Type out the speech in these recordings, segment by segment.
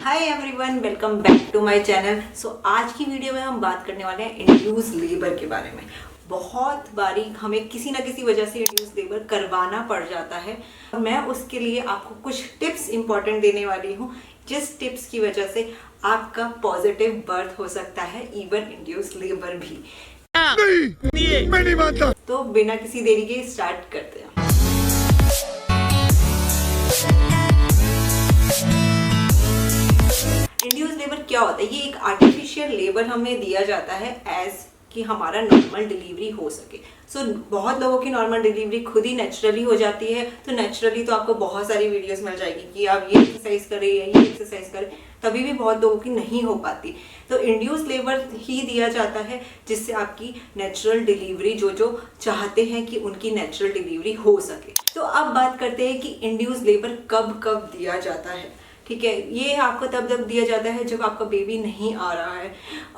Hi everyone, welcome back to my channel. So आज की video में हम बात करने वाले हैं इंड्यूस लेबर के बारे में। बहुत बारी हमें किसी ना किसी वजह से इंड्यूस लेबर करवाना पड़ जाता है और मैं उसके लिए आपको कुछ टिप्स इंपॉर्टेंट देने वाली हूँ, जिस टिप्स की वजह से आपका पॉजिटिव बर्थ हो सकता है, इवन इंड्यूस लेबर भी। नहीं, मैं नहीं मानता। तो बिना किसी देरी के स्टार्ट करते हैं। इंड्यूस लेबर क्या होता है? ये एक आर्टिफिशियल लेबर हमें दिया जाता है एज कि हमारा नॉर्मल डिलीवरी हो सके। बहुत लोगों की नॉर्मल डिलीवरी खुद ही नेचुरली हो जाती है। तो नेचुरली तो आपको बहुत सारी वीडियोस मिल जाएगी कि आप ये एक्सरसाइज करें या ये एक्सरसाइज करें, तभी भी बहुत लोगों की नहीं हो पाती। तो इंड्यूस लेबर ही दिया जाता है जिससे आपकी नेचुरल डिलीवरी जो चाहते हैं कि उनकी नेचुरल डिलीवरी हो सके। तो अब बात करते हैं कि इंड्यूस लेबर कब कब दिया जाता है। ठीक है, ये आपको तब दिया जाता है जब आपका बेबी नहीं आ रहा है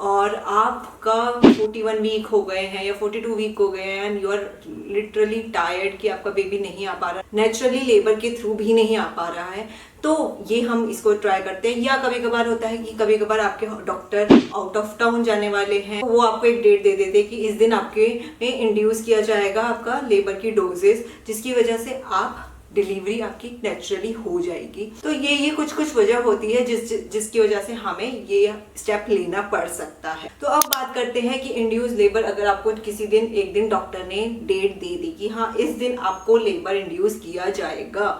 और आपका 41 वीक हो गए हैं या 42 वीक हो गए हैं and you are literally tired कि आपका बेबी नहीं आ पा रहा, नेचुरली लेबर के थ्रू भी नहीं आ पा रहा है। तो ये हम इसको ट्राई करते हैं। या कभी कभार होता है कि कभी कभार आपके डॉक्टर आउट ऑफ टाउन जाने वाले हैं, वो आपको एक डेट दे देते हैं कि इस दिन आपके में इंड्यूस किया जाएगा आपका लेबर की डोजेस, जिसकी वजह से आप डिलीवरी आपकी नेचुरली हो जाएगी। तो ये कुछ वजह होती है जिसकी वजह से हमें ये स्टेप लेना पड़ सकता है। तो अब बात करते हैं कि इंड्यूस लेबर अगर आपको किसी दिन एक दिन डॉक्टर ने डेट दे दी कि हाँ इस दिन आपको लेबर इंड्यूस किया जाएगा,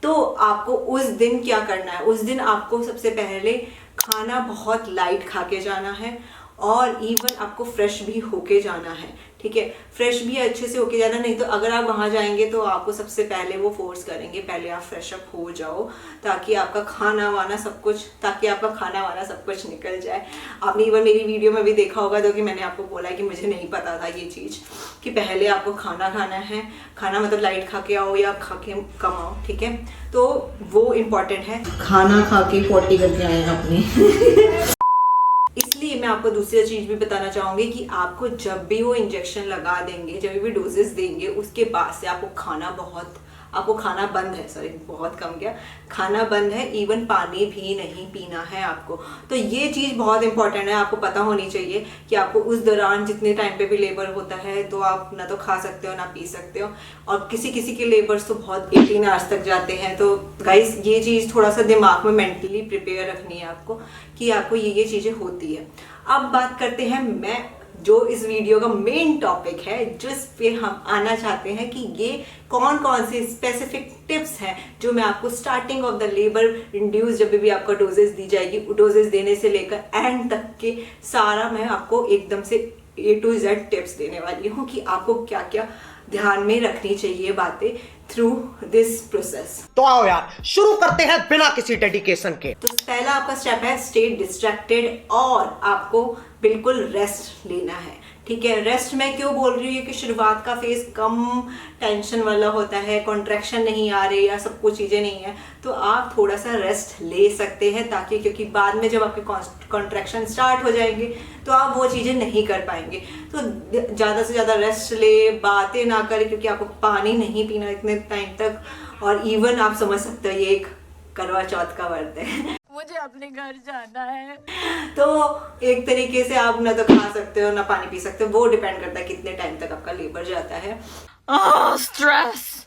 तो आपको उस दिन क्या करना है? उस दिन आपको सबसे पहले खाना बहुत लाइट खा के जाना है और इवन आपको फ्रेश भी होके जाना है। ठीक है, फ्रेश भी अच्छे से होके जाना, नहीं तो अगर आप वहां जाएंगे तो आपको सबसे पहले वो फोर्स करेंगे पहले आप फ्रेश अप हो जाओ ताकि आपका खाना वाना सब कुछ निकल जाए। आपने इवन मेरी वीडियो में भी देखा होगा तो कि मैंने आपको बोला कि मुझे नहीं पता था ये चीज कि पहले आपको खाना खाना है। खाना मतलब लाइट खा के आओ या खा के कम आओ। ठीक है, तो वो इम्पोर्टेंट है, खाना खा के पोटी करके आए अपनी। इसलिए मैं आपको दूसरी चीज भी बताना चाहूंगी कि आपको जब भी वो इंजेक्शन लगा देंगे, जब भी डोजेस देंगे, उसके बाद से आपको खाना बंद है, सॉरी बहुत कम गया, खाना बंद है, इवन पानी भी नहीं पीना है आपको। तो ये चीज़ बहुत इंपॉर्टेंट है, आपको पता होनी चाहिए कि आपको उस दौरान जितने टाइम पे भी लेबर होता है तो आप ना तो खा सकते हो ना पी सकते हो। और किसी किसी के लेबर्स तो बहुत 18 आवर्स तक जाते हैं। तो गाइस ये चीज़ थोड़ा सा दिमाग में मेंटली प्रिपेयर रखनी है आपको कि आपको ये चीज़ें होती है। अब बात करते हैं मैं जो इस वीडियो का मेन टॉपिक है, जिस पे हम आना चाहते हैं कि ये कौन कौन से स्पेसिफिक टिप्स हैं जो मैं आपको starting of the labour induce जब भी आपका डोजेस दी जाएगी, डोजेस देने से लेकर एंड तक के सारा मैं आपको एकदम से A to Z टिप्स देने वाली हूँ कि आपको क्या क्या ध्यान में रखनी चाहिए बातें थ्रू दिस प्रोसेस। तो आओ यार शुरू करते हैं बिना किसी डेडिकेशन के। तो पहला आपका स्टेप है स्टे डिस्ट्रैक्टेड और आपको बिल्कुल रेस्ट लेना है। ठीक है, रेस्ट मैं क्यों बोल रही हूँ कि शुरुआत का फेज कम टेंशन वाला होता है, कॉन्ट्रैक्शन नहीं आ रही या सब कुछ चीज़ें नहीं है, तो आप थोड़ा सा रेस्ट ले सकते हैं ताकि क्योंकि बाद में जब आपके कॉन्ट्रैक्शन स्टार्ट हो जाएंगे तो आप वो चीज़ें नहीं कर पाएंगे। तो ज़्यादा से ज़्यादा रेस्ट ले, बातें ना करें क्योंकि आपको पानी नहीं पीना इतने टाइम तक। और इवन आप समझ सकते हो ये एक करवा चौथ का व्रत है, मुझे अपने घर जाना है, तो एक तरीके से आप ना तो खा सकते हो ना पानी पी सकते हो, वो डिपेंड करता है कितने टाइम तक आपका लेबर जाता है। Stress,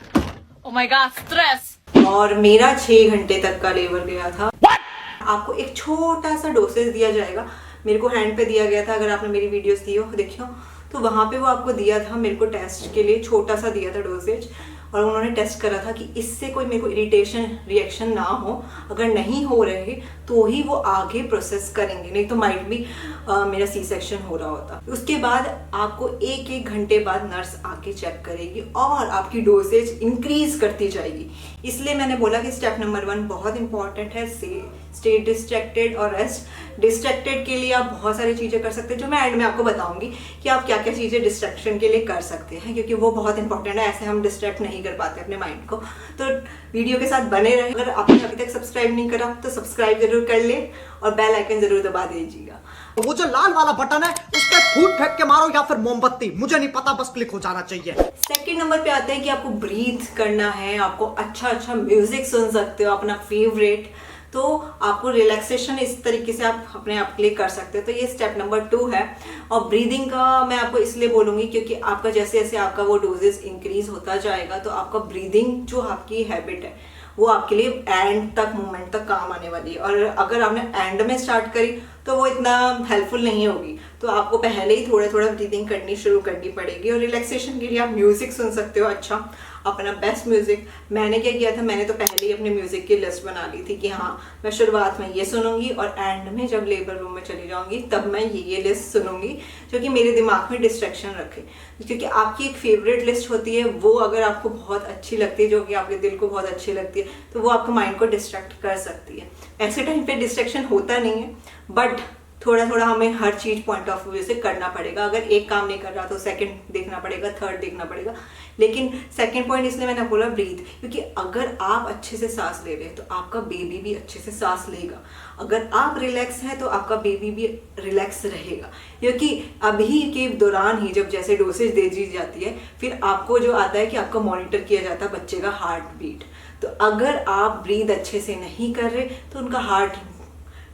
oh my God stress. और मेरा 6 घंटे तक का लेबर गया था। आपको एक छोटा सा डोसेज दिया जाएगा, मेरे को हैंड पे दिया गया था, अगर आपने मेरी वीडियोस दी हो देखियो तो वहां पे वो आपको दिया था, मेरे को टेस्ट के लिए छोटा सा दिया था डोसेज, और उन्होंने टेस्ट करा था कि इससे कोई मेरे को इरिटेशन रिएक्शन ना हो। अगर नहीं हो रहे तो ही वो आगे प्रोसेस करेंगे, नहीं तो माइट भी मेरा सी सेक्शन हो रहा होता। उसके बाद आपको एक घंटे बाद नर्स आके चेक करेगी और आपकी डोसेज इंक्रीज करती जाएगी। इसलिए मैंने बोला कि स्टेप नंबर 1 बहुत इंपॉर्टेंट है, स्टे डिस्ट्रैक्टेड और रेस्ट। डिस्ट्रैक्टेड के लिए आप बहुत सारी चीज़ें कर सकते हैं जो मैं एंड में आपको बताऊंगी कि आप क्या क्या चीज़ें डिस्ट्रैक्शन के लिए कर सकते हैं, क्योंकि वो बहुत इंपॉर्टेंट है, ऐसे हम डिस्ट्रैक्ट नहीं कर पाते अपने माइंड को। तो वीडियो के साथ बने रहे। अगर आपने अभी तक सब्सक्राइब नहीं करा तो सब्सक्राइब जरूर कर ले और बेल आइकन जरूर दबा दीजिएगा। वो जो लाल वाला बटन है उस पर फूट फेंक के मारो या फिर मोमबत्ती, मुझे नहीं पता, बस क्लिक हो जाना चाहिए। सेकंड नंबर पे आते हैं कि आपको ब्रीथ करना है, आपको अच्छा म्यूजिक सुन सकते हो अपना फेवरेट, तो आपको रिलैक्सेशन इस तरीके से आप अपने आप के लिए कर सकते हो। तो ये स्टेप नंबर 2 है। और ब्रीदिंग का मैं आपको इसलिए बोलूँगी क्योंकि आपका जैसे जैसे आपका वो डोजेस इंक्रीज होता जाएगा तो आपका ब्रीदिंग जो आपकी हैबिट है वो आपके लिए एंड तक, मोमेंट तक काम आने वाली है। और अगर आपने एंड में स्टार्ट करी तो वो इतना हेल्पफुल नहीं होगी। तो आपको पहले ही थोड़ा थोड़ा ब्रीदिंग करनी शुरू करनी पड़ेगी। और रिलैक्सेशन के लिए आप म्यूजिक सुन सकते हो, अच्छा अपना बेस्ट म्यूजिक। मैंने क्या किया था, मैंने तो पहले ही अपने म्यूजिक की लिस्ट बना ली थी कि हाँ मैं शुरुआत में ये सुनूंगी और एंड में जब लेबर रूम में चली जाऊंगी तब मैं ये लिस्ट सुनूंगी जो कि मेरे दिमाग में डिस्ट्रैक्शन रखे। क्योंकि आपकी एक फेवरेट लिस्ट होती है, वो अगर आपको बहुत अच्छी लगती है, जो कि आपके दिल को बहुत अच्छी लगती है, तो वो आपके माइंड को डिस्ट्रैक्ट कर सकती है। ऐसे टाइम पे डिस्ट्रैक्शन होता नहीं है, बट थोड़ा थोड़ा हमें हर चीज पॉइंट ऑफ व्यू से करना पड़ेगा। अगर एक काम नहीं कर रहा तो सेकंड देखना पड़ेगा, थर्ड देखना पड़ेगा। लेकिन सेकंड पॉइंट इसलिए मैंने बोला ब्रीथ, क्योंकि अगर आप अच्छे से सांस ले रहे हैं तो आपका बेबी भी अच्छे से सांस लेगा। अगर आप रिलैक्स हैं तो आपका बेबी भी रिलैक्स रहेगा। क्योंकि अभी के दौरान ही जब जैसे डोसेज दे दी जाती है, फिर आपको जो आता है कि आपका मॉनिटर किया जाता है बच्चे का हार्ट बीट। तो अगर आप ब्रीथ अच्छे से नहीं कर रहे तो उनका हार्ट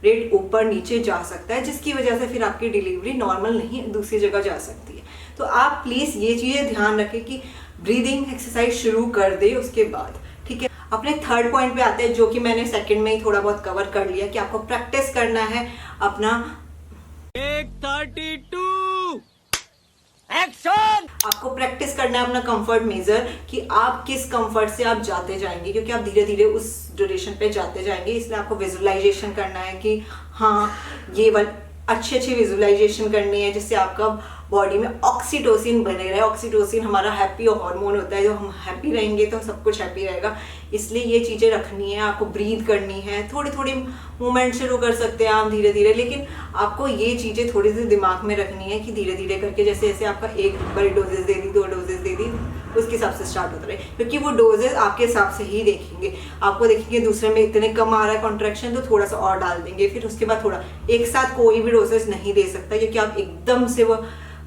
रेट ऊपर नीचे जा सकता है, जिसकी वजह से फिर आपकी डिलीवरी नॉर्मल नहीं दूसरी जगह जा सकती है। तो आप प्लीज़ ये चीज़ें ध्यान रखें कि ब्रीदिंग एक्सरसाइज शुरू कर दे उसके बाद, ठीक है। अपने थर्ड पॉइंट पे आते हैं, जो कि मैंने सेकंड में ही थोड़ा बहुत कवर कर लिया, कि आपको प्रैक्टिस करना है अपना 132 एक्शन। आपको प्रैक्टिस करना है अपना कंफर्ट मेजर, कि आप किस कंफर्ट से आप जाते जाएंगे, क्योंकि आप धीरे धीरे उस ड्यूरेशन पे जाते जाएंगे। इसलिए आपको विजुअलाइजेशन करना है कि हाँ ये अच्छी अच्छी विजुअलाइजेशन करनी है, जिससे आपका बॉडी में ऑक्सीटोसिन बने रहे। ऑक्सीटोसिन हमारा हैप्पी हार्मोन होता है, जो हम हैप्पी रहेंगे तो सब कुछ हैप्पी रहेगा। इसलिए ये चीज़ें रखनी है, आपको ब्रीथ करनी है। थोड़ी थोड़ी मूवमेंट शुरू कर सकते हैं आप धीरे धीरे, लेकिन आपको ये चीज़ें थोड़ी सी दिमाग में रखनी है कि धीरे धीरे करके जैसे जैसे आपका एक बड़ी डोजेज दे दी, 2 डोजेज दे दी, उसके हिसाब से स्टार्ट होता रहे। क्योंकि वो डोजेज आपके हिसाब से ही देखेंगे, आपको देखेंगे दूसरे में इतने कम आ रहा है कॉन्ट्रैक्शन तो थोड़ा सा और डाल देंगे, फिर उसके बाद थोड़ा। एक साथ कोई भी डोजेज नहीं दे सकता, क्योंकि आप एकदम से वो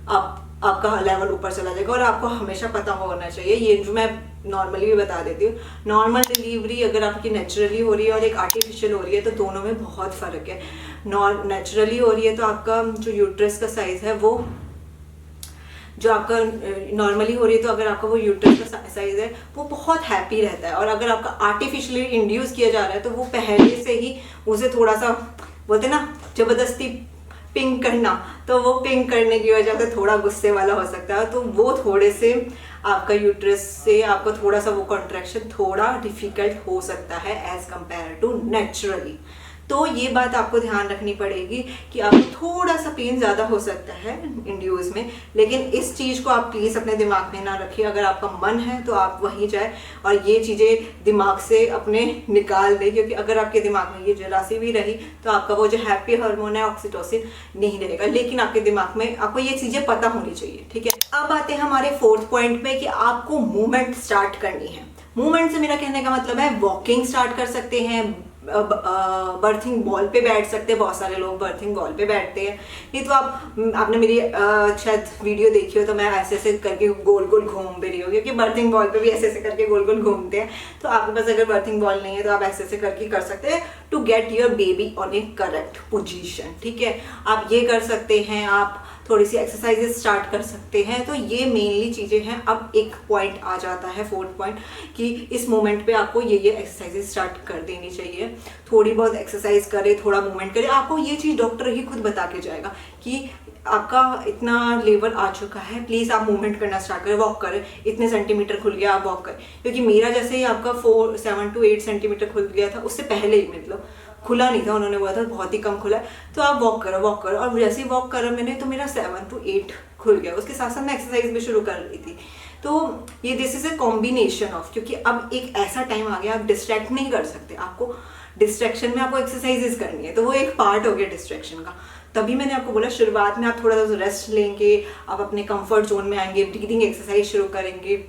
आपका लेवल ऊपर चला जाएगा। और आपको हमेशा पता होना चाहिए, ये जो मैं नॉर्मली भी बता देती हूँ, नॉर्मल डिलीवरी अगर आपकी नेचुरली हो रही है और एक आर्टिफिशियल हो रही है तो दोनों में बहुत फ़र्क है। नेचुरली हो रही है तो आपका जो यूट्रस का साइज़ है, वो जो आपका नॉर्मली हो रही है तो अगर आपका वो यूट्रस का साइज़ है वो बहुत हैप्पी रहता है। और अगर आपका आर्टिफिशियली इंड्यूस किया जा रहा है तो वो पहले से ही उसे थोड़ा सा बोलते ना ज़बरदस्ती पिंक करना, तो वो पिंक करने की वजह से थोड़ा गुस्से वाला हो सकता है। तो वो थोड़े से आपका यूट्रस से आपको थोड़ा सा वो कॉन्ट्रैक्शन थोड़ा डिफिकल्ट हो सकता है एज कंपेयर टू नेचुरली। तो ये बात आपको ध्यान रखनी पड़ेगी कि आपको थोड़ा सा पेन ज़्यादा हो सकता है इंड्यूस में, लेकिन इस चीज़ को आप प्लीज़ अपने दिमाग में ना रखिए। अगर आपका मन है तो आप वहीं जाए और ये चीज़ें दिमाग से अपने निकाल दें, क्योंकि अगर आपके दिमाग में ये जरा सी भी रही तो आपका वो जो हैप्पी हार्मोन है ऑक्सीटोसिन नहीं रहेगा। लेकिन आपके दिमाग में आपको ये चीज़ें पता होनी चाहिए, ठीक है। अब आते हैं हमारे फोर्थ पॉइंट पे कि आपको मूवमेंट स्टार्ट करनी है। मूवमेंट से मेरा कहने का मतलब है वॉकिंग स्टार्ट कर सकते हैं, बर्थिंग बॉल पे बैठ सकते हैं। बहुत सारे लोग बर्थिंग बॉल पे बैठते हैं, नहीं तो आपने मेरी शायद वीडियो देखी हो तो मैं ऐसे ऐसे करके गोल गोल घूम भी रही हूँ, क्योंकि बर्थिंग बॉल पे भी ऐसे ऐसे करके गोल गोल घूमते हैं। तो आपके पास अगर बर्थिंग बॉल नहीं है तो आप ऐसे ऐसे करके कर सकते हैं to get your baby on a correct position, ठीक है। आप ये कर सकते हैं, आप थोड़ी सी एक्सरसाइजेस स्टार्ट कर सकते हैं। तो ये मेनली चीज़ें हैं। अब एक पॉइंट आ जाता है, फोर्थ पॉइंट, कि इस मोमेंट पे आपको ये एक्सरसाइजेस स्टार्ट कर देनी चाहिए। थोड़ी बहुत एक्सरसाइज करें, थोड़ा मूवमेंट करें। आपको ये चीज़ डॉक्टर ही खुद बता के जाएगा कि आपका इतना लेवल आ चुका है, प्लीज़ आप मूवमेंट करना स्टार्ट करें, वॉक करें। इतने सेंटीमीटर खुल गया, आप वॉक करें। क्योंकि मेरा जैसे ही आपका 7 to 8 सेंटीमीटर खुल गया था, उससे पहले ही मतलब खुला नहीं था, उन्होंने बोला था बहुत ही कम खुला है, तो आप वॉक करो वॉक करो। और जैसे ही वॉक करा मैंने तो मेरा 7 to 8 खुल गया। उसके साथ साथ मैं एक्सरसाइज भी शुरू कर रही थी। तो ये this is a combination of, क्योंकि अब एक ऐसा टाइम आ गया आप डिस्ट्रैक्ट नहीं कर सकते, आपको डिस्ट्रैक्शन में आपको एक्सरसाइजेस करनी है, तो वो एक पार्ट हो गया डिस्ट्रैक्शन का। तभी मैंने आपको बोला शुरुआत में आप थोड़ा सा रेस्ट लेंगे, आप अपने कंफर्ट जोन में आएंगे, ब्रीदिंग एक्सरसाइज शुरू करेंगे,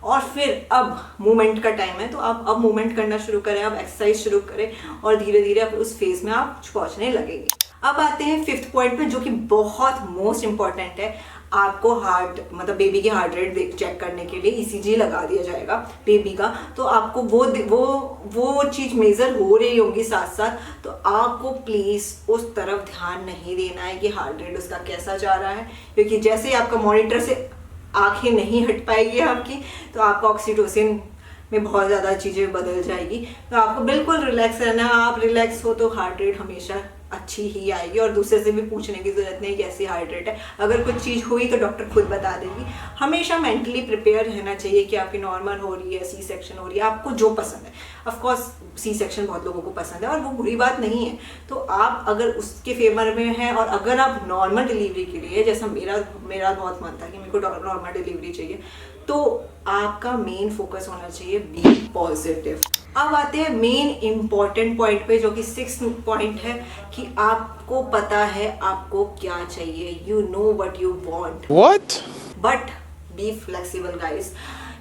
और फिर अब मूवमेंट का टाइम है तो आप अब मूवमेंट करना शुरू करें, आप एक्सरसाइज शुरू करें, और धीरे धीरे आप उस फेज में आप पहुंचने लगेंगे। अब आते हैं फिफ्थ पॉइंट पे, जो कि बहुत मोस्ट इंपॉर्टेंट है। आपको हार्ट मतलब बेबी की हार्ट रेट चेक करने के लिए ईसीजी लगा दिया जाएगा बेबी का। तो आपको वो चीज़ मेज़र हो रही होगी साथ साथ, तो आपको प्लीज़ उस तरफ ध्यान नहीं देना है कि हार्ट रेट उसका कैसा जा रहा है, क्योंकि जैसे ही आपका मॉनिटर से आंखें नहीं हट पाएगी आपकी, तो आपका ऑक्सीटोसिन में बहुत ज़्यादा चीज़ें बदल जाएगी। तो आपको बिल्कुल रिलैक्स रहना है। आप रिलैक्स हो तो हार्ट रेट हमेशा अच्छी ही आएगी, और दूसरे से भी पूछने की ज़रूरत नहीं कैसी हार्ट रेट है। अगर कुछ चीज़ हुई तो डॉक्टर खुद बता देगी। हमेशा मेंटली प्रिपेयर रहना चाहिए कि आपकी नॉर्मल हो रही है, सी सेक्शन हो रही है, आपको जो पसंद है। ऑफ कोर्स सी सेक्शन बहुत लोगों को पसंद है और वो बुरी बात नहीं है, तो आप अगर उसके फेवर में हैं और अगर आप नॉर्मल डिलीवरी के लिए, जैसा मेरा बहुत मन था कि मेरे को नॉर्मल डिलीवरी चाहिए, तो आपका मेन फोकस होना चाहिए बी पॉजिटिव। अब आते हैं मेन इम्पॉर्टेंट पॉइंट पे, जो कि 6th पॉइंट है कि आपको पता है आपको क्या चाहिए। You know what you want, but be flexible guys,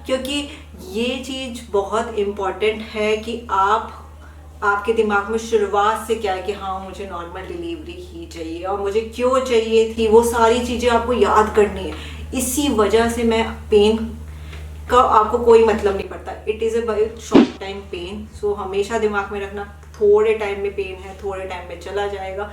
क्योंकि ये चीज़ बहुत इम्पॉर्टेंट है कि आपके दिमाग में शुरुआत से क्या है कि हाँ मुझे नॉर्मल डिलीवरी ही चाहिए, और मुझे क्यों चाहिए थी वो सारी चीज़ें आपको याद करनी है। इसी वजह से मैं पेन का आपको कोई मतलब नहीं पड़ता, it is a short time pain. So हमेशा दिमाग में रखना थोड़े टाइम में पेन है, थोड़े टाइम में चला जाएगा।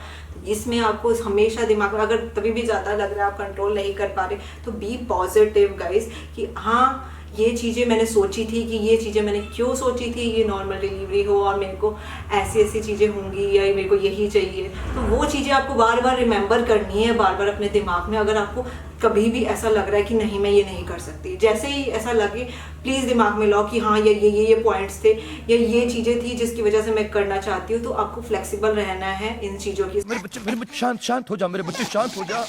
इसमें आपको हमेशा दिमाग में, अगर तभी भी ज़्यादा लग रहा है आप कंट्रोल नहीं कर पा रहे, तो बी पॉजिटिव गाइस कि हाँ ये चीज़ें मैंने सोची थी, कि ये चीज़ें मैंने क्यों सोची थी, ये नॉर्मल डिलीवरी हो और मेरे को ऐसी चीज़ें होंगी या मेरे को यही चाहिए। तो वो चीज़ें आपको बार बार रिमेंबर करनी है, बार बार अपने दिमाग में। अगर आपको कभी भी ऐसा लग रहा है कि नहीं मैं ये नहीं कर सकती, जैसे ही ऐसा लगे प्लीज़ दिमाग में लो कि हाँ ये पॉइंट्स थे या ये चीज़ें थी जिसकी वजह से मैं करना चाहती हूँ। तो आपको फ्लेक्सिबल रहना है इन चीज़ों की। मेरे बच्चे शांत हो जा, मेरे बच्चे शांत हो जा।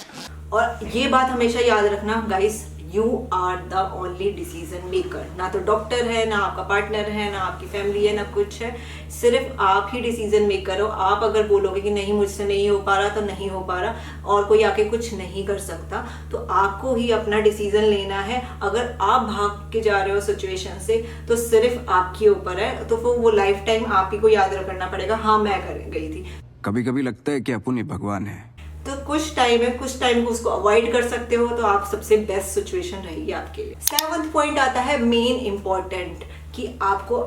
और ये बात हमेशा याद रखना guys, you are the only decision maker. ना तो डॉक्टर है, ना आपका पार्टनर है, ना आपकी फैमिली है, ना कुछ है, सिर्फ आप ही डिसीजन मेकर हो। आप अगर बोलोगे कि नहीं मुझसे नहीं हो पा रहा, तो नहीं हो पा रहा और कोई आके कुछ नहीं कर सकता। तो आपको ही अपना डिसीजन लेना है। अगर आप भाग के जा रहे हो सिचुएशन से, तो सिर्फ आपके ऊपर है, तो फिर वो लाइफ टाइम आप ही को याद रखना पड़ेगा, हाँ मैं कर गई थी। कभी कभी लगता है कि अपन ही भगवान है। तो कुछ टाइम है, कुछ टाइम को उसको अवॉइड कर सकते हो, तो आप सबसे बेस्ट सिचुएशन रहेगी आपके लिए। 7th पॉइंट आता है मेन इंपॉर्टेंट, कि आपको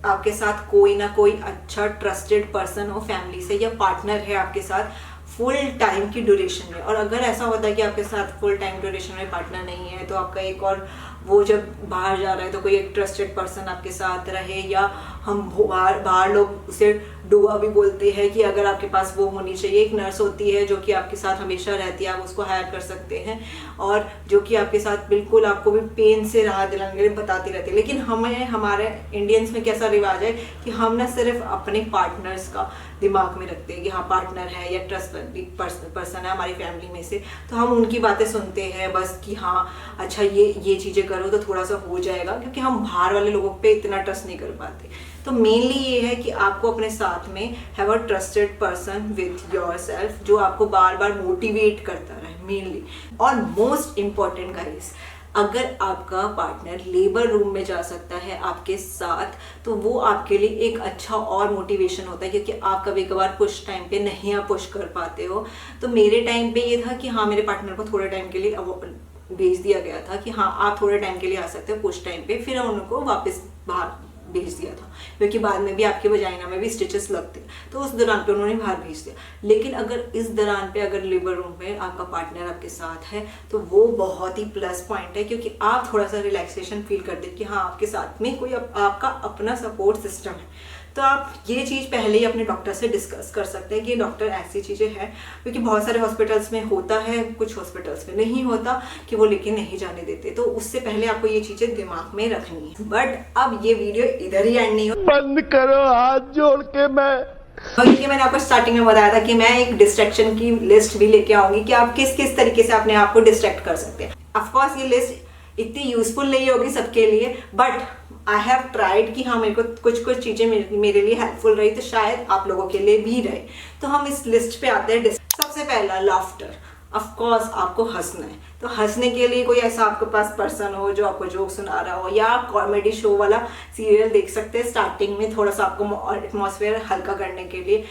आपके साथ कोई ना कोई अच्छा ट्रस्टेड पर्सन हो फैमिली से, या पार्टनर है आपके साथ फुल टाइम की ड्यूरेशन में। और अगर ऐसा होता है कि आपके साथ फुल टाइम ड्यूरेशन में पार्टनर नहीं है, तो आपका एक और वो जब बाहर जा रहा है तो कोई एक ट्रस्टेड पर्सन आपके साथ रहे, या हम बाहर लोग उसे डुआ भी बोलते हैं कि अगर आपके पास वो होनी चाहिए। एक नर्स होती है जो कि आपके साथ हमेशा रहती है, आप उसको हायर कर सकते हैं, और जो कि आपके साथ बिल्कुल आपको भी पेन से राहत दिलाने के लिए बताती रहती है। लेकिन हमारे इंडियंस में कैसा रिवाज है कि हम ना सिर्फ अपने पार्टनर्स का दिमाग में रखते हैं कि हाँ पार्टनर है या ट्रस्टेड पर्सन है हमारी फैमिली में से, तो हम उनकी बातें सुनते हैं बस कि हाँ अच्छा ये चीज़ें करो तो थोड़ा सा हो जाएगा, क्योंकि हम बाहर वाले लोगों पे इतना ट्रस्ट नहीं कर पाते। तो मेनली ये है कि आपको अपने साथ में have a trusted person with yourself, जो आपको बार बार मोटिवेट करता रहे मेनली। और मोस्ट इम्पॉर्टेंट गाइस, अगर आपका पार्टनर लेबर रूम में जा सकता है आपके साथ, तो वो आपके लिए एक अच्छा और मोटिवेशन होता है, क्योंकि आप कभी कभार पुश टाइम पे नहीं आप पुश कर पाते हो। तो मेरे टाइम पे ये था कि हाँ मेरे पार्टनर को थोड़े टाइम के लिए भेज दिया गया था कि हाँ आप थोड़े टाइम के लिए आ सकते हो पुश टाइम पे, फिर उनको वापस बाहर भेज दिया था, क्योंकि बाद में भी आपके वजाइना में भी स्टिचेस लगते, तो उस दौरान पे उन्होंने बाहर भेज दिया। लेकिन अगर इस दौरान पे अगर लेबर रूम में आपका पार्टनर आपके साथ है, तो वो बहुत ही प्लस पॉइंट है, क्योंकि आप थोड़ा सा रिलैक्सेशन फील करते हैं कि हाँ आपके साथ में कोई आपका अपना सपोर्ट सिस्टम है। तो आप ये चीज़ पहले ही अपने डॉक्टर से डिस्कस कर सकते हैं कि डॉक्टर ऐसी चीज़ें हैं, क्योंकि बहुत सारे हॉस्पिटल्स में होता है, कुछ हॉस्पिटल्स में नहीं होता कि वो लेके नहीं जाने देते। तो उससे पहले आपको ये चीज़ें दिमाग में रखनी है। बट अब ये वीडियो इधर ही एंड नहीं हो, बंद करो हाथ जोड़ के। क्योंकि मैंने आपको स्टार्टिंग में बताया था कि मैं एक डिस्ट्रैक्शन की लिस्ट भी लेके आऊंगी कि आप किस किस तरीके से अपने आप को डिस्ट्रैक्ट कर सकते हैं। ऑफकोर्स ये लिस्ट इतनी यूजफुल नहीं होगी सबके लिए, बट आई हैव ट्राइड कि हाँ मेरे को कुछ चीज़ें मेरे लिए हेल्पफुल रही, तो शायद आप लोगों के लिए भी रहे। तो हम इस लिस्ट पे आते हैं। सबसे पहला लाफ्टर। ऑफ कोर्स आपको हंसना है, तो हंसने के लिए कोई ऐसा आपके पास पर्सन हो जो आपको जोक सुना रहा हो, या आप कॉमेडी शो वाला सीरियल देख सकते हैं स्टार्टिंग में, थोड़ा सा आपको एटमॉस्फेयर हल्का करने के लिए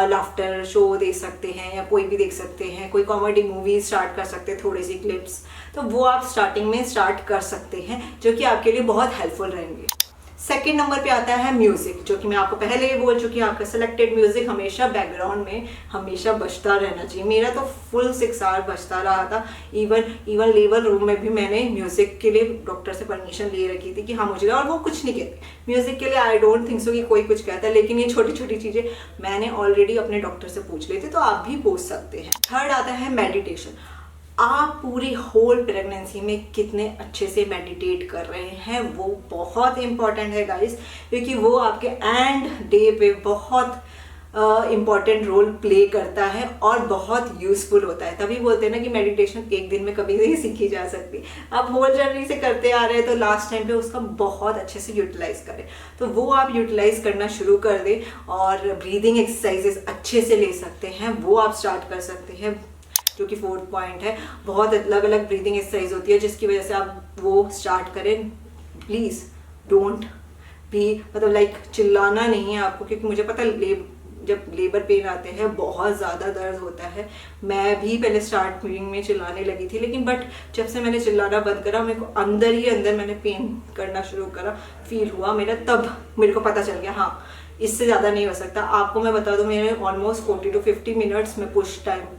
लाफ्टर शो देख सकते हैं, या कोई भी देख सकते हैं, कोई कॉमेडी मूवी स्टार्ट कर सकते हैं, थोड़ी सी क्लिप्स, तो वो आप स्टार्टिंग में स्टार्ट कर सकते हैं, जो कि आपके लिए बहुत हेल्पफुल रहेंगे। सेकेंड नंबर पे आता है म्यूजिक, जो कि मैं आपको पहले ही बोल चुकी हूँ, आपका सिलेक्टेड म्यूजिक हमेशा बैकग्राउंड में हमेशा बजता रहना चाहिए। मेरा तो फुल 6 आवर बजता रहा था, इवन लेबर रूम में भी मैंने म्यूजिक के लिए डॉक्टर से परमिशन ले रखी थी कि हाँ मुझे, और वो कुछ नहीं कहते म्यूजिक के लिए, आई डोंट थिंक सो कि कोई कुछ कहता है, लेकिन ये छोटी छोटी चीज़ें मैंने ऑलरेडी अपने डॉक्टर से पूछ ली थी, तो आप भी पूछ सकते हैं। थर्ड आता है मेडिटेशन। आप पूरी होल प्रेगनेंसी में कितने अच्छे से मेडिटेट कर रहे हैं, वो बहुत इंपॉर्टेंट है गाइस, क्योंकि वो आपके एंड डे पे बहुत इम्पॉर्टेंट रोल प्ले करता है और बहुत यूजफुल होता है। तभी बोलते हैं ना कि मेडिटेशन एक दिन में कभी नहीं सीखी जा सकती। आप होल जर्नी से करते आ रहे हैं, तो लास्ट टाइम पे उसका बहुत अच्छे से यूटिलाइज करें, तो वो आप यूटिलाइज करना शुरू कर दें, और ब्रीदिंग एक्सरसाइजेस अच्छे से ले सकते हैं, वो आप स्टार्ट कर सकते हैं, जो कि 4th पॉइंट है। बहुत अलग अलग ब्रीदिंग एक्सरसाइज होती है जिसकी वजह से आप वो स्टार्ट करें। प्लीज़ डोंट भी मतलब लाइक चिल्लाना नहीं है आपको, क्योंकि मुझे पता है जब लेबर पेन आते हैं बहुत ज़्यादा दर्द होता है। मैं भी पहले स्टार्टिंग में चिल्लाने लगी थी, लेकिन बट जब से मैंने चिल्लाना बंद करा, मेरे को अंदर ही अंदर मैंने पेन करना शुरू करा, फील हुआ मेरा, तब मेरे को पता चल गया हाँ इससे ज़्यादा नहीं हो सकता। आपको मैं बता दूँ, मेरे ऑलमोस्ट 40 to 50 मिनट्स में पुश टाइम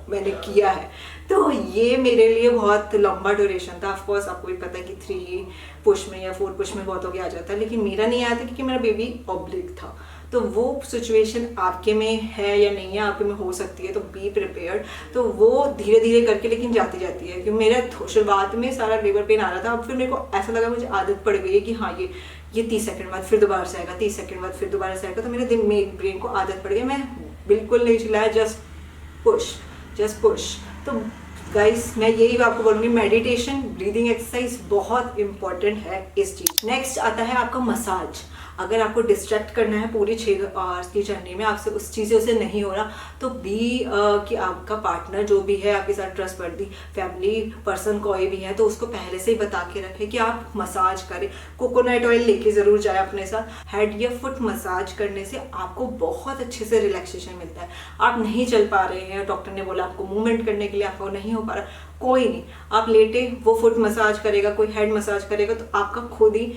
मैंने किया है, तो ये मेरे लिए बहुत लंबा ड्यूरेशन था। ऑफकोर्स आपको भी पता है कि 3 पुश में या 4 पुश में बहुत हो गया आ जाता है, लेकिन मेरा नहीं आया था क्योंकि मेरा बेबी ऑब्लिक था। तो वो सिचुएशन आपके में है या नहीं है, आपके में हो सकती है, तो बी प्रिपेयर्ड। तो वो धीरे धीरे करके लेकिन जाती जाती है, क्योंकि मेरा शुरुआत में सारा लेबर पेन आ रहा था, अब फिर मेरे को ऐसा लगा मुझे आदत पड़ गई है कि हाँ ये 30 सेकंड बाद फिर दोबारा से आएगा, 30 सेकंड बाद फिर दोबारा से आएगा, तो मेरे ब्रेन को आदत पड़ गई, मैं बिल्कुल नहीं चिल्लाया, जस्ट पुश। तो गाइस मैं यही आपको बोलूँगी, मेडिटेशन, ब्रीदिंग एक्सरसाइज बहुत इंपॉर्टेंट है इस चीज़। नेक्स्ट आता है आपका मसाज। अगर आपको डिस्ट्रैक्ट करना है पूरी 6 आवर्स की जर्नी में, आपसे उस चीज़ों से नहीं हो रहा, तो कि आपका पार्टनर जो भी है आपके साथ ट्रस्टवर्दी फैमिली पर्सन कोई भी है, तो उसको पहले से ही बता के रखें कि आप मसाज करें। कोकोनट ऑयल लेके ज़रूर जाए अपने साथ। हेड या फुट मसाज करने से आपको बहुत अच्छे से रिलैक्सेशन मिलता है। आप नहीं चल पा रहे हैं, डॉक्टर ने बोला आपको मूवमेंट करने के लिए, आपको नहीं हो पा रहा, कोई नहीं, आप लेटे, वो फुट मसाज करेगा, कोई हेड मसाज करेगा, तो आपका खुद ही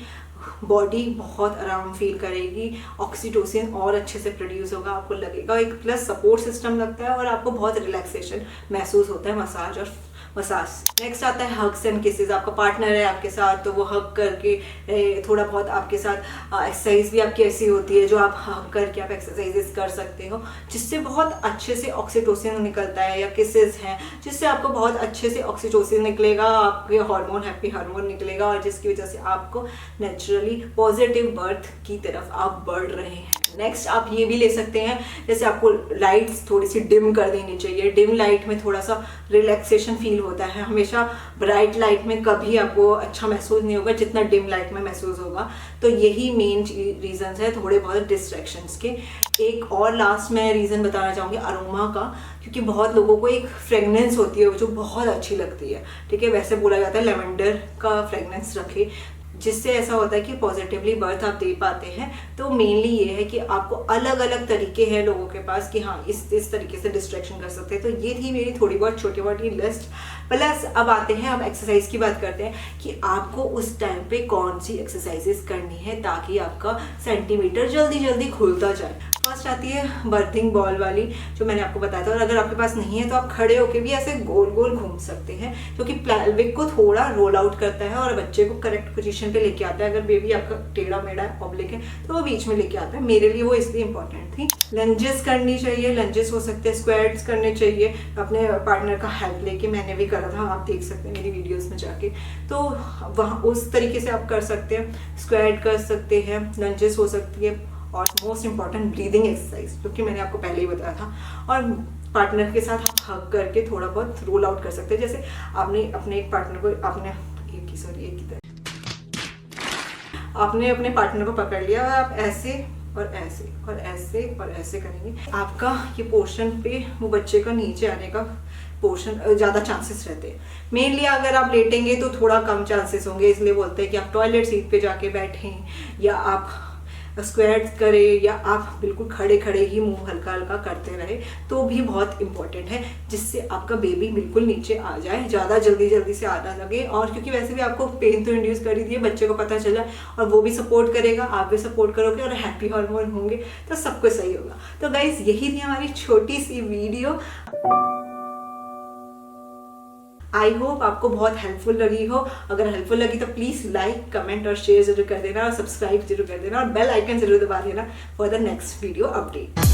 बॉडी बहुत आराम फील करेगी, ऑक्सीटोसिन और अच्छे से प्रोड्यूस होगा, आपको लगेगा एक प्लस सपोर्ट सिस्टम लगता है, और आपको बहुत रिलैक्सेशन महसूस होता है मसाज। नेक्स्ट आता है हग्स एंड किसेस। आपका पार्टनर है आपके साथ, तो वो हग करके थोड़ा बहुत आपके साथ एक्सरसाइज भी आपकी ऐसी होती है जो आप हग करके आप एक्सरसाइजेस कर सकते हो, जिससे बहुत अच्छे से ऑक्सीटोसिन निकलता है, या किसेस हैं जिससे आपको बहुत अच्छे से ऑक्सीटोसिन निकलेगा, आपके हार्मोन हैप्पी हार्मोन निकलेगा, और जिसकी वजह से आपको नेचुरली पॉजिटिव बर्थ की तरफ आप बढ़ रहे हैं। नेक्स्ट आप ये भी ले सकते हैं, जैसे आपको लाइट्स थोड़ी सी डिम कर देनी चाहिए। डिम लाइट में थोड़ा सा रिलैक्सेशन फील होता है, हमेशा ब्राइट लाइट में कभी आपको अच्छा महसूस नहीं होगा जितना डिम लाइट में महसूस होगा। तो यही मेन रीजंस है थोड़े बहुत डिस्ट्रैक्शंस के। एक और लास्ट मैं रीज़न बताना चाहूँगी अरोमा का, क्योंकि बहुत लोगों को एक फ्रेगनेंस होती है जो बहुत अच्छी लगती है, ठीक है। वैसे बोला जाता है लेवेंडर का फ्रेगनेंस रखें, जिससे ऐसा होता है कि पॉजिटिवली बर्थ आप दे पाते हैं। तो मेनली ये है कि आपको अलग अलग तरीके हैं लोगों के पास कि हाँ इस तरीके से डिस्ट्रैक्शन कर सकते हैं। तो ये थी मेरी थोड़ी बहुत छोटी मोटी लिस्ट। प्लस अब आते हैं, अब एक्सरसाइज की बात करते हैं कि आपको उस टाइम पे कौन सी एक्सरसाइजेस करनी है ताकि आपका सेंटीमीटर जल्दी जल्दी खुलता जाए। फर्स्ट आती है बर्थिंग बॉल वाली, जो मैंने आपको बताया था। और अगर आपके पास नहीं है तो आप खड़े होके भी ऐसे गोल गोल घूम सकते हैं, क्योंकि पेल्विक को थोड़ा रोल आउट करता है और बच्चे को करेक्ट पोजीशन पे लेके आता है। अगर बेबी आपका टेढ़ा मेढ़ा ऑब्लिक है तो वो बीच में लेके आता है। मेरे लिए वो इसलिए इंपॉर्टेंट थी। लंजेस करनी चाहिए, लंजेस हो सकते हैं, स्क्वाट्स करने चाहिए अपने पार्टनर का हेल्प लेके। मैंने भी करा था, आप देख सकते हैं मेरी वीडियोस में जाके। तो वहाँ उस तरीके से आप कर सकते हैं, स्क्वाट कर सकते हैं, लंजेस हो सकती है, और मोस्ट इम्पॉर्टेंट ब्रीदिंग एक्सरसाइज, जो कि मैंने आपको पहले ही बताया था। और पार्टनर के साथ आप हग करके थोड़ा बहुत रोल आउट कर सकते हैं। जैसे आपने अपने एक पार्टनर को आपने अपने पार्टनर को पकड़ लिया और आप ऐसे और ऐसे और ऐसे और ऐसे करेंगे, आपका ये पोर्शन पे वो बच्चे का नीचे आने का पोर्शन ज़्यादा चांसेस रहते हैं। मेनली अगर आप लेटेंगे तो थोड़ा कम चांसेस होंगे, इसलिए बोलते हैं कि आप टॉयलेट सीट पे जाके बैठें, या आप स्क्वाट करें, या आप बिल्कुल खड़े खड़े ही मुंह हल्का हल्का करते रहे, तो भी बहुत इंपॉर्टेंट है, जिससे आपका बेबी बिल्कुल नीचे आ जाए, ज़्यादा जल्दी से आना लगे। और क्योंकि वैसे भी आपको पेन तो इंड्यूस कर ही दिए, बच्चे को पता चला और वो भी सपोर्ट करेगा, आप भी सपोर्ट करोगे और हैप्पी हार्मोन होंगे तो सब कुछ सही होगा। तो गाइस यही थी हमारी छोटी सी वीडियो। आई होप आपको बहुत हेल्पफुल लगी हो। अगर हेल्पफुल लगी तो प्लीज़ लाइक, कमेंट और शेयर जरूर कर देना, और सब्सक्राइब जरूर कर देना, और बेल आइकन जरूर दबा देना for the next video update.